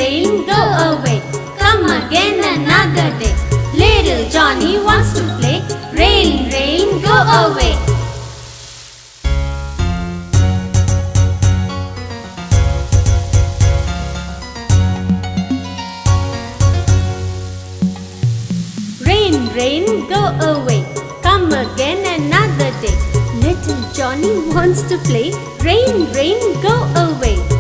rain, go away. Come again another day. Little Johnny wants to play. Rain, rain, go away. Rain, rain, go away. Come again another day. Little Johnny wants to play. Rain, rain, go away.